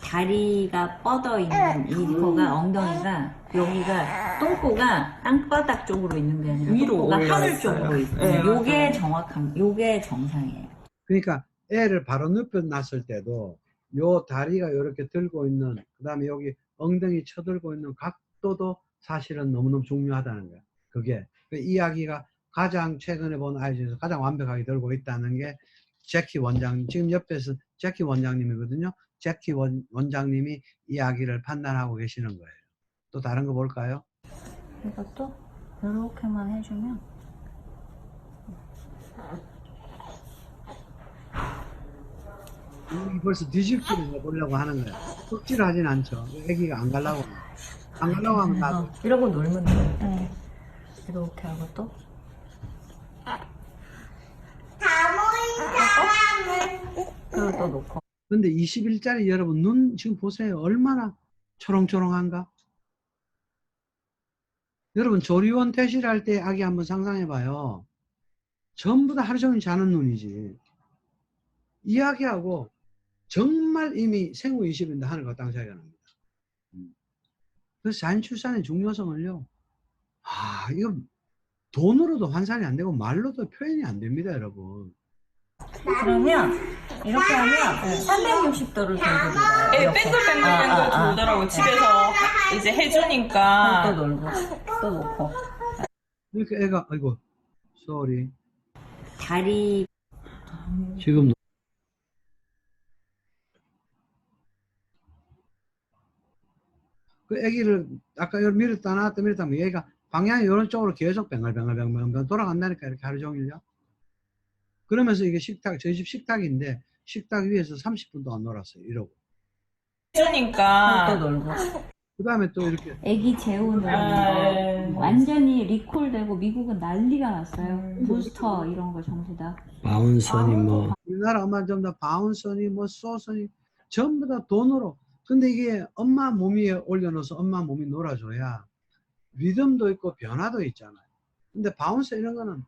다리가 뻗어 있는 이거가 엉덩이가 여기가 똥꼬가 땅바닥 쪽으로 있는 게 아니라 위로 똥꼬가 올려 하늘 있어요. 쪽으로 있어요. 네, 요게 정확한, 요게 정상이에요. 그러니까 애를 바로 눕혀놨을 때도 요 다리가 이렇게 들고 있는, 그 다음에 여기 엉덩이 쳐들고 있는 각도도 사실은 너무너무 중요하다는 거야. 그게 이 아기가 가장 최근에 본 아이 중에서 가장 완벽하게 들고 있다는 게 제키 원장님, 지금 옆에서 제키 원장님이거든요. 제키 원장님이 이 아기를 판단하고 계시는 거예요. 또 다른 거 볼까요? 이것도 이렇게만 해주면 벌써 뒤집기를 해보려고 하는 거야. 썩지를 하진 않죠. 아기가 안 가려고 하면 나도. 이러고 놀면 돼요. 이렇게 하고 또 그리고 또 놓고. 근데 20일짜리 여러분 눈 지금 보세요. 얼마나 초롱초롱한가? 여러분 조리원 퇴실할 때 아기 한번 상상해봐요. 전부 다 하루 종일 자는 눈이지. 이 아기하고 정말 이미 생후 20일인데 하늘과 땅 차이가 납니다. 그래서 자연출산의 중요성을요, 이거 돈으로도 환산이 안 되고 말로도 표현이 안 됩니다, 여러분. 그러면 이렇게 하면 360도를 돌고 놀아요. 예, 이렇게. 뺑글뺑글뺑글 돌더라고. 집에서 이제 해주니까. 또 놀고 또 놓고. 이렇게 애가, 아이고, sorry. 다리 지금 그 아기를 아까 여기 밀었다 놨다 밀었다 하면 얘가 방향이 이런 쪽으로 계속 뱅글뱅글뱅글 돌아간다니까 이렇게 하루 종일요. 그러면서 이게 식탁 저희 집 식탁인데 식탁 위에서 30분 동안 놀았어요. 이러고. 또 그러니까 놀고. 그 다음에 또 이렇게 애기 재우는 거 완전히 리콜되고 미국은 난리가 났어요. 부스터 이런 거 전부 다. 바운서니 뭐 우리나라 엄마 전부 다 바운서니 뭐 소서니 전부 다 돈으로. 근데 이게 엄마 몸 위에 올려놓아서 엄마 몸이 놀아줘야 리듬도 있고 변화도 있잖아요. 근데 바운서 이런 거는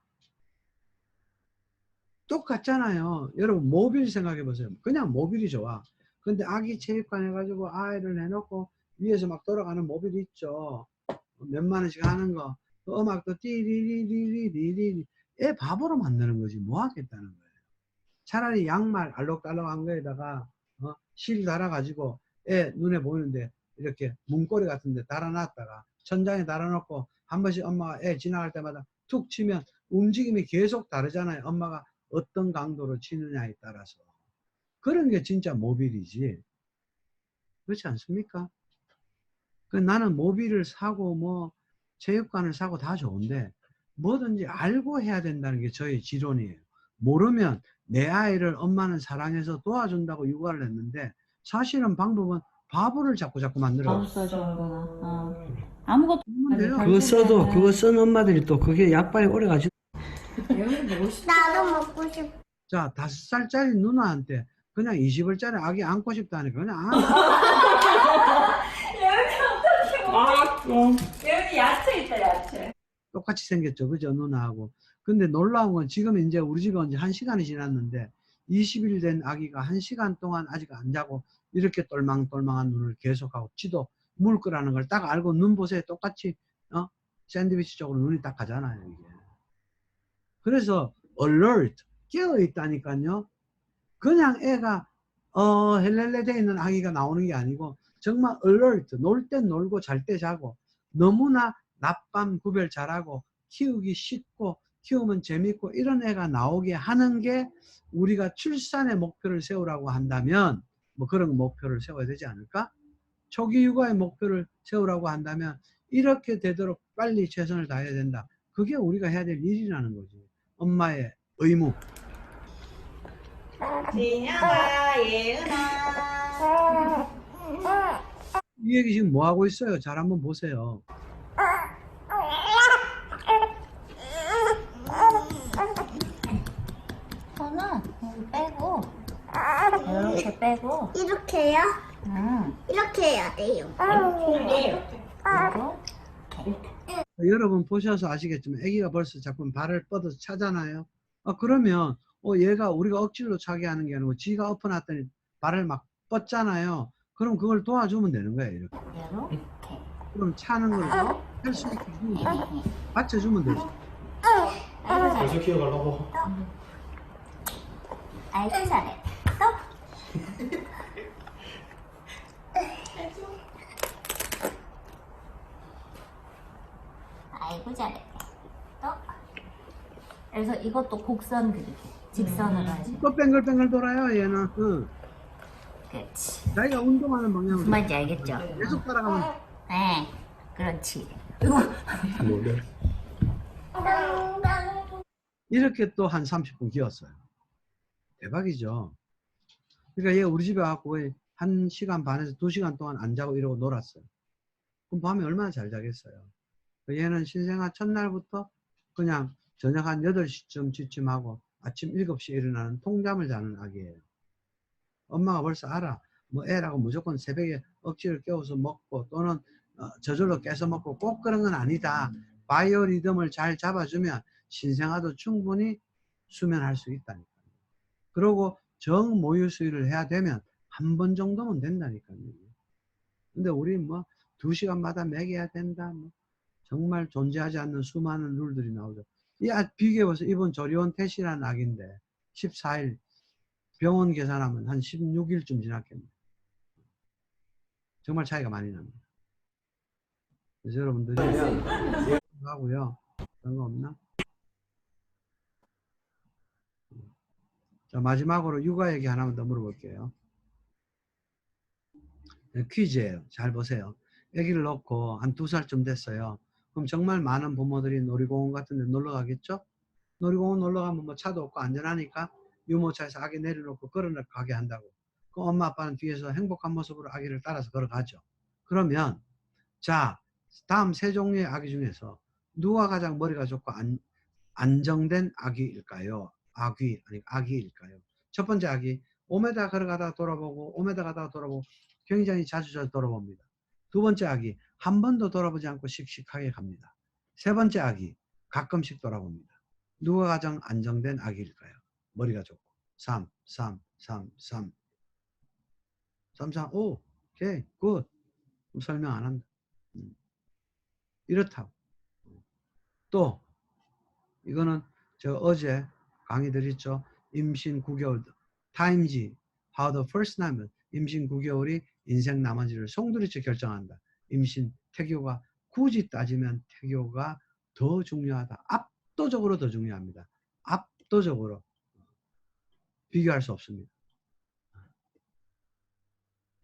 똑같잖아요. 여러분 모빌 생각해 보세요. 그냥 모빌이 좋아. 근데 아기 체육관 해가지고 아이를 해놓고 위에서 막 돌아가는 모빌 있죠. 몇만 원씩 하는 거. 그 음악도 띠리리리리리리. 애 바보로 만드는 거지 뭐 하겠다는 거예요. 차라리 양말 알록달록한 거에다가 실 달아가지고 애 눈에 보이는데 이렇게 문고리 같은 데 달아놨다가 천장에 달아놓고 한 번씩 엄마가 애 지나갈 때마다 툭 치면 움직임이 계속 다르잖아요. 엄마가 어떤 강도로 치느냐에 따라서. 그런 게 진짜 모빌이지. 그렇지 않습니까? 그 나는 모빌을 사고 뭐 체육관을 사고 다 좋은데 뭐든지 알고 해야 된다는 게 저의 지론이에요. 모르면 내 아이를 엄마는 사랑해서 도와준다고 육아를 했는데 사실은 방법은 바보를 자꾸 만들어. 바운서 정도나. 아무것도 그거 써도 그거 쓴 엄마들이 또 그게 약발이 오래 가지. 나도 먹고 싶어. 자, 5살짜리 누나한테 그냥 20원짜리 아기 안고 싶다니까 그냥 여기 야채 있다 야채. 똑같이 생겼죠. 그죠? 누나하고. 근데 놀라운 건 지금 이제 우리 집에 온 지 1시간이 지났는데 20일 된 아기가 1시간 동안 아직 안 자고 이렇게 똘망똘망한 눈을 계속하고 지도 물 거라는 걸 딱 알고 눈 보세요. 똑같이 샌드위치 쪽으로 눈이 딱 가잖아요. 이게. 그래서 alert 깨어 있다니까요. 그냥 애가 헬렐레 돼 있는 아기가 나오는 게 아니고 정말 alert 놀 땐 놀고 잘 때 자고 너무나 낮밤 구별 잘하고 키우기 쉽고 키우면 재밌고 이런 애가 나오게 하는 게 우리가 출산의 목표를 세우라고 한다면 뭐 그런 목표를 세워야 되지 않을까? 초기 육아의 목표를 세우라고 한다면 이렇게 되도록 빨리 최선을 다해야 된다. 그게 우리가 해야 될 일이라는 거지. 엄마의 의무. 진영아 예은아. 이 얘기 지금 뭐 하고 있어요? 잘 한번 보세요. 손은 여기 빼고 이렇게 빼고 이렇게요? 응. 이렇게 해야 돼요. 그리고 여러분 보셔서 아시겠지만 아기가 벌써 자꾸 발을 뻗어서 차잖아요. 그러면 얘가 우리가 억지로 차게 하는 게 아니고 지가 엎어놨더니 발을 막 뻗잖아요. 그럼 그걸 도와주면 되는 거예요. 이렇게. 이렇게 그럼 차는 걸 할 수 있게 해주면 돼요. 받쳐주면 되지. 계속 키워가려고. 아이고 잘해 아이고 잘해 또 그래서 이것도 곡선 그리기 직선으로 하지 또 뱅글뱅글 돌아요 얘는. 그렇지 자기가 운동하는 무슨 방향으로 말인지 알겠죠? 계속 따라가면 네 그렇지 이렇게 또 한 30분 기었어요. 대박이죠. 그러니까 얘 우리 집에 와갖고 1시간 반에서 2시간 동안 안 자고 이러고 놀았어요. 그럼 밤에 얼마나 잘 자겠어요. 얘는 신생아 첫날부터 그냥 저녁 한 8시쯤 취침하고 아침 7시에 일어나는 통잠을 자는 아기예요. 엄마가 벌써 알아. 뭐 애라고 무조건 새벽에 억지를 깨워서 먹고 또는 저절로 깨서 먹고 꼭 그런 건 아니다. 바이오 리듬을 잘 잡아주면 신생아도 충분히 수면할 수 있다니까요. 그리고 정모유 수유를 해야 되면 한 번 정도면 된다니까요. 근데 우리 뭐 2시간마다 먹여야 된다. 뭐 정말 존재하지 않는 수많은 룰들이 나오죠. 비교해보세요. 이번 조리원 태시라는 아기인데 14일 병원 계산하면 한 16일쯤 지났겠네요. 정말 차이가 많이 납니다. 그래서 여러분들이 하고요. 그런 거 없나? 자, 마지막으로 육아 얘기 하나만 더 물어볼게요. 퀴즈예요. 잘 보세요. 아기를 놓고 한 2살쯤 됐어요. 그럼 정말 많은 부모들이 놀이공원 같은 데 놀러 가겠죠? 놀이공원 놀러 가면 뭐 차도 없고 안전하니까 유모차에서 아기 내려놓고 걸어가게 한다고. 그 엄마 아빠는 뒤에서 행복한 모습으로 아기를 따라서 걸어가죠. 그러면 자, 다음 세 종류의 아기 중에서 누가 가장 머리가 좋고 안정된 아기일까요? 아기일까요? 첫 번째 아기, 5m 걸어가다가 돌아보고 5m 가다가 돌아보고 굉장히 자주 돌아봅니다. 두 번째 아기, 한 번도 돌아보지 않고 씩씩하게 갑니다. 세 번째 아기, 가끔씩 돌아봅니다. 누가 가장 안정된 아기일까요? 머리가 좋고. 3, 3, 3, 3. 3, 3, 오, 오케이, 굿. 설명 안 한다. 이렇다고. 또, 이거는 저 어제 강의 드렸죠. 임신 9개월, 타임지, how the first nine, 임신 9개월이 인생 나머지를 송두리째 결정한다. 임신, 태교가, 굳이 따지면 태교가 더 중요하다. 압도적으로 더 중요합니다. 압도적으로. 비교할 수 없습니다.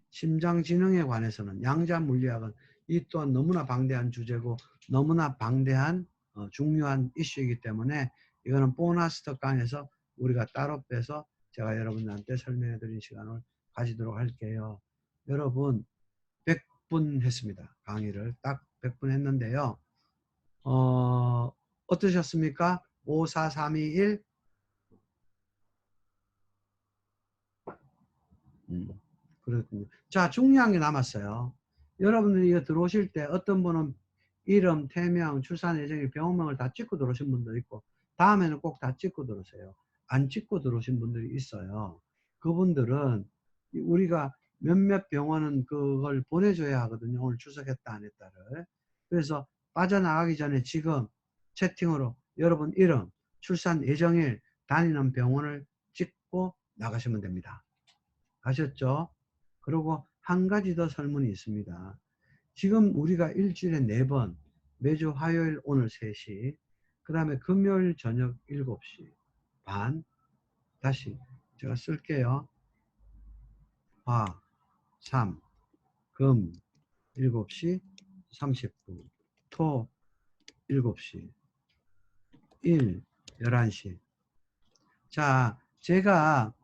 심장지능에 관해서는 양자물리학은 이 또한 너무나 방대한 주제고 너무나 방대한 중요한 이슈이기 때문에 이거는 보너스 강에서 우리가 따로 빼서 제가 여러분들한테 설명해 드린 시간을 가지도록 할게요. 여러분 100분 했습니다. 강의를 딱 100분 했는데요. 어떠셨습니까? 5, 4, 3, 2, 1 그렇군요. 자, 중요한 게 남았어요. 여러분들이 이거 들어오실 때 어떤 분은 이름, 태명, 출산 예정일, 병원명을 다 찍고 들어오신 분도 있고 다음에는 꼭 다 찍고 들어오세요. 안 찍고 들어오신 분들이 있어요. 그분들은 우리가 몇몇 병원은 그걸 보내줘야 하거든요. 오늘 출석했다 안 했다를. 그래서 빠져나가기 전에 지금 채팅으로 여러분 이름, 출산 예정일, 다니는 병원을 찍고 나가시면 됩니다. 아셨죠? 그리고 한 가지 더 설문이 있습니다. 지금 우리가 일주일에 4번, 매주 화요일 오늘 3시, 그 다음에 금요일 저녁 7시 반, 다시 제가 쓸게요. 화, 3, 금 7시 30분, 토 7시, 일 11시. 자, 저희가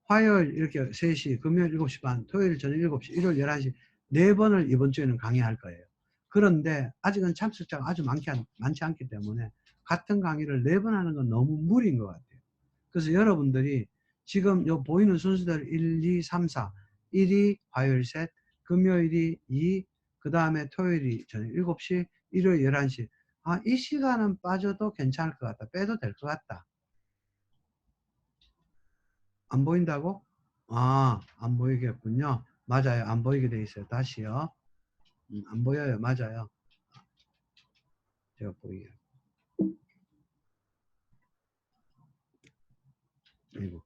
화요일 이렇게 3시, 금요일 7시 반, 토요일 저녁 7시, 일요일 11시 4번을 이번 주에는 강의할 거예요. 그런데 아직은 참석자가 아주 많지 않기 때문에 같은 강의를 4번 하는 건 너무 무리인 것 같아요. 그래서 여러분들이 지금 요 보이는 순서대로 1, 2, 3, 4, 1이 화요일 셋, 금요일이 2, 그 다음에 토요일이 저녁 7시, 일요일 11시. 아, 이 시간은 빠져도 괜찮을 것 같다. 빼도 될 것 같다. 안 보인다고? 아, 안 보이겠군요. 맞아요. 안 보이게 돼 있어요. 다시요. 안 보여요. 맞아요. 제가 보이게. 아이고.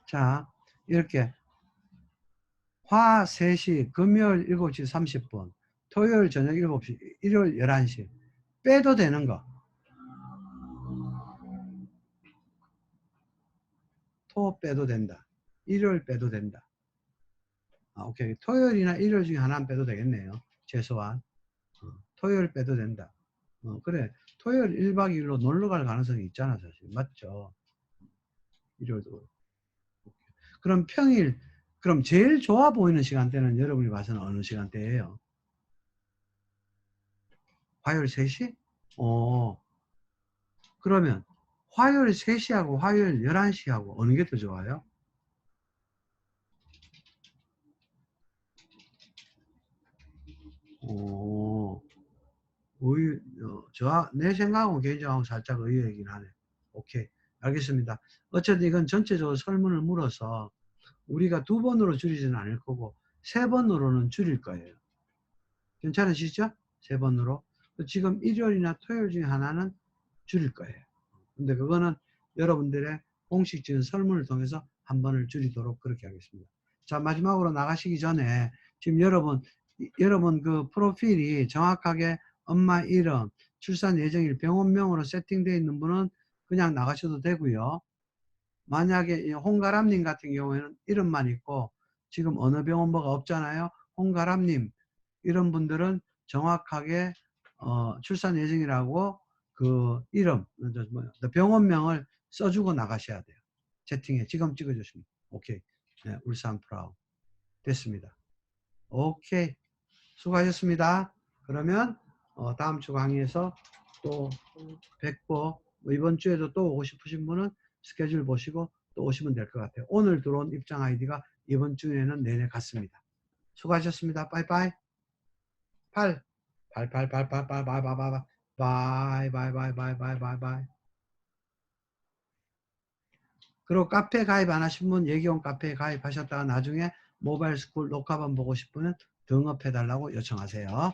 자, 이렇게 화 3시, 금요일 7시 30분, 토요일 저녁 7시, 일요일 11시. 빼도 되는 거. 토 빼도 된다. 일요일 빼도 된다. 아, 오케이. 토요일이나 일요일 중에 하나는 빼도 되겠네요. 최소한. 토요일 빼도 된다. 그래. 토요일 1박 2일로 놀러 갈 가능성이 있잖아, 사실. 맞죠? 일요일도. 그럼 평일, 그럼 제일 좋아 보이는 시간대는 여러분이 봐서는 어느 시간대예요? 화요일 3시? 그러면 화요일 3시하고 화요일 11시하고 어느 게 더 좋아요? 내 생각하고 개인적으로 살짝 의외이긴 하네. 오케이. 알겠습니다. 어쨌든 이건 전체적으로 설문을 물어서 우리가 2번으로 줄이지는 않을 거고 3번으로는 줄일 거예요. 괜찮으시죠? 3번으로. 지금 일요일이나 토요일 중에 하나는 줄일 거예요. 근데 그거는 여러분들의 공식 지은 설문을 통해서 한 번을 줄이도록 그렇게 하겠습니다. 자, 마지막으로 나가시기 전에 지금 여러분 그 프로필이 정확하게 엄마 이름, 출산 예정일, 병원명으로 세팅되어 있는 분은 그냥 나가셔도 되고요. 만약에 홍가람님 같은 경우에는 이름만 있고 지금 어느 병원번호가 없잖아요. 홍가람님 이런 분들은 정확하게 출산 예정이라고 그 이름, 병원명을 써주고 나가셔야 돼요. 채팅에 지금 찍어주시면 오케이. 네, 울산 프라우 됐습니다. 오케이, 수고하셨습니다. 그러면 다음 주 강의에서 또 뵙고 이번 주에도 또 오고 싶으신 분은 스케줄 보시고 또 오시면 될 것 같아요. 오늘 들어온 입장 아이디가 이번 주에는 내내 같습니다. 수고하셨습니다. 빠이빠이. 8 바이. 그리고 카페 가입 안 하신 분 예기온 카페에 가입하셨다가 나중에 모바일 스쿨 녹화본 보고 싶으면 등업해 달라고 요청하세요.